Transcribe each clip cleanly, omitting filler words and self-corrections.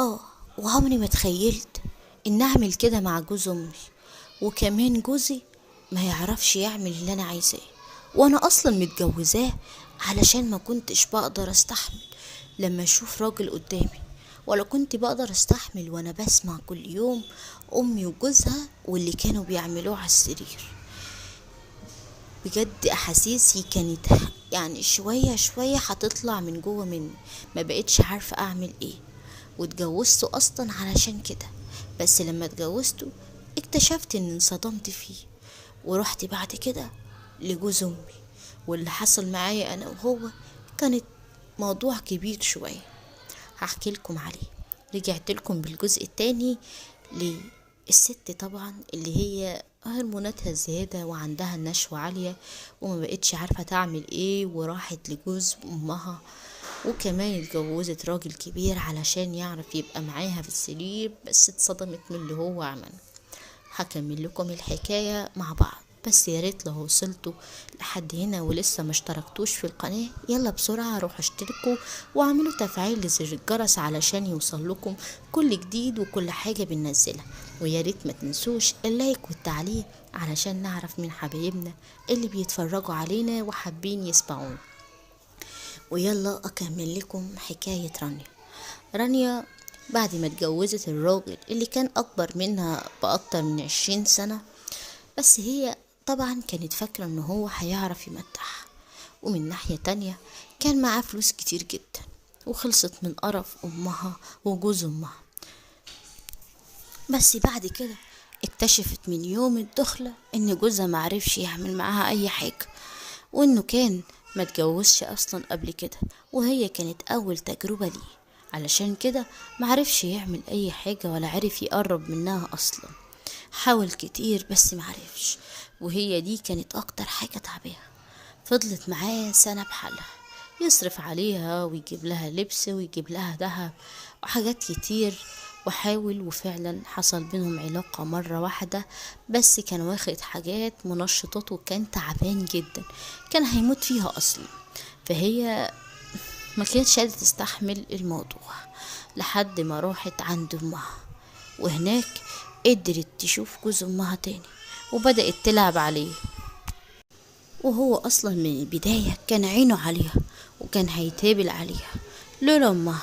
اه وعمري ما تخيلت ان اعمل كده مع جوز امي، وكمان جوزي ما يعرفش يعمل اللي انا عايزاه، وانا اصلا متجوزاه علشان ما كنتش بقدر استحمل لما اشوف راجل قدامي، ولا كنت بقدر استحمل وانا بسمع كل يوم امي وجوزها واللي كانوا بيعملوه على السرير. بجد احاسيسي كانت يعني شوية شوية هتطلع من جوه مني، ما بقتش عارفة اعمل ايه. واتجوزته اصلا علشان كده، بس لما اتجوزته اكتشفت ان انصدمت فيه، ورحت بعد كده لجوز امي، واللي حصل معايا انا وهو كانت موضوع كبير شوية، هحكي لكم عليه. رجعت لكم بالجزء التاني للست طبعا اللي هي هرموناتها زيادة وعندها النشوة عالية، وما بقتش عارفة تعمل ايه، وراحت لجوز امها، وكمان اتجوزت راجل كبير علشان يعرف يبقى معاها في السرير، بس اتصدمت من اللي هو عمله. هكمل لكم الحكاية مع بعض، بس يا ريت لو وصلتوا لحد هنا ولسه ما اشتركتوش في القناة، يلا بسرعة روحوا اشتركوا واعملوا تفعيل لزر الجرس علشان يوصل لكم كل جديد وكل حاجة بننزلها. ويا ريت ما تنسوش اللايك والتعليق علشان نعرف من حبايبنا اللي بيتفرجوا علينا وحابين يسمعونا. ويلا اكمل لكم حكاية رانيا. رانيا بعد ما اتجوزت الراجل اللي كان اكبر منها باكتر من 20 سنة، بس هي طبعا كانت فاكرة ان هو هيعرف يمتعها، ومن ناحية تانية كان معاه فلوس كتير جدا، وخلصت من قرف امها وجوز امها. بس بعد كده اكتشفت من يوم الدخلة ان جوزها معرفش يعمل معاها اي حاجة، وانه كان ما اتجوزش اصلا قبل كده، وهي كانت اول تجربة ليه، علشان كده معرفش يعمل اي حاجة ولا عرف يقرب منها اصلا. حاول كتير بس معرفش، وهي دي كانت اكتر حاجة تعباها. فضلت معاه سنة بحالها، يصرف عليها ويجيب لها لبس ويجيب لها دهب وحاجات كتير، وحاول وفعلا حصل بينهم علاقة مرة واحدة، بس كان واخد حاجات منشطات وكان تعبان جدا، كان هيموت فيها اصلا. فهي ما كانتش قادرة تستحمل الموضوع لحد ما راحت عند امها، وهناك قدرت تشوف جوز امها تاني وبدأت تلعب عليه، وهو اصلا من البداية كان عينه عليها وكان هيتابل عليها لولا امها.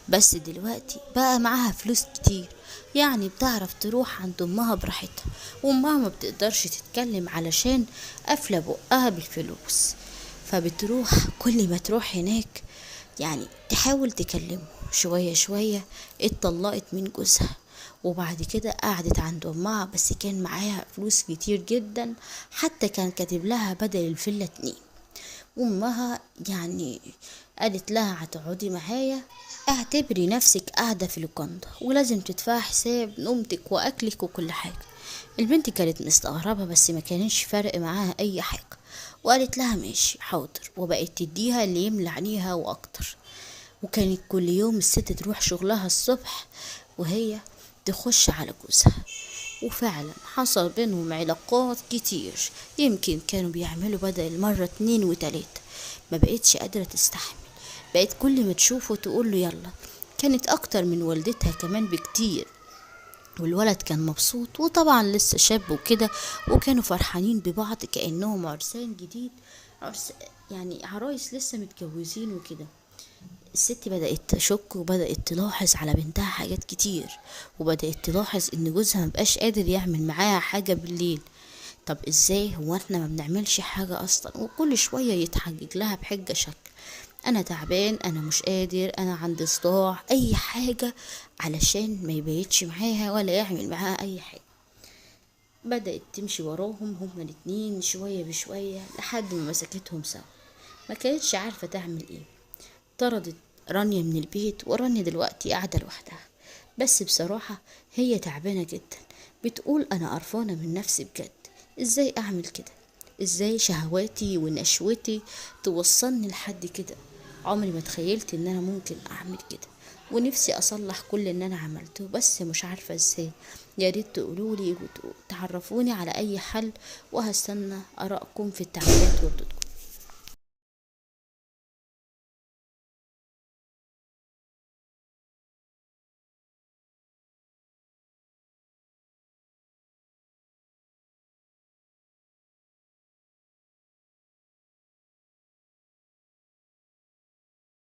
بس دلوقتي بقى معاها فلوس كتير، يعني بتعرف تروح عند امها براحتها، وامها ما بتقدرش تتكلم علشان قافلة بقها بالفلوس، فبتروح كل ما تروح هناك يعني تحاول تكلمه. شوية شوية اتطلقت من جوزها، وبعد كده قعدت عند امها، بس كان معاها فلوس كتير جدا، حتى كان كاتب لها بدل الفيلا 2. وامها يعني قالت لها هتقعدي معايا، اعتبري نفسك قاعدة في لوكاندا، ولازم تدفعي حساب نومتك واكلك وكل حاجة. البنت كانت مستغربة بس ما كانش فارق معاها اي حاجة، وقالت لها ماشي حاضر، وبقت تديها اللي يملى عينيها واكتر. وكانت كل يوم الست تروح شغلها الصبح وهي تخش على جوزها، وفعلا حصل بينهم علاقات كتير، يمكن كانوا بيعملوا بدل المرة 2 و3. ما بقتش قادرة تستحمل، بقت كل ما تشوفه تقوله يلا. كانت اكتر من والدتها كمان بكتير، والولد كان مبسوط، وطبعا لسه شاب وكده، وكانوا فرحانين ببعض كأنهم عرسان جديد، عرس يعني عرايس لسه متجوزين وكده. الست بدأت تشك وبدأت تلاحظ على بنتها حاجات كتير، وبدأت تلاحظ ان جوزها مبقاش قادر يعمل معاها حاجة بالليل. طب ازاي هو احنا ما بنعملش حاجة اصلا؟ وكل شوية يتحجج لها بحجة شكل، انا تعبان، انا مش قادر، انا عندي صداع، اي حاجة علشان ما يبيتش معاها ولا يعمل معاها اي حاجة. بدأت تمشي وراهم هما الاتنين شوية بشوية لحد ما مسكتهم سوا، ما كانتش عارفة تعمل ايه. طردت رانيا من البيت، ورانيا دلوقتي قاعدة لوحدها، بس بصراحة هي تعبانة جدا. بتقول انا قرفانة من نفسي بجد، ازاي اعمل كده؟ ازاي شهواتي ونشوتي توصلني لحد كده؟ عمري ما تخيلت ان انا ممكن اعمل كده، ونفسي اصلح كل اللي انا عملته بس مش عارفة ازاي. يا ريت تقولولي وتعرفوني على اي حل، وهستنى ارائكم في التعليقات وردودكم.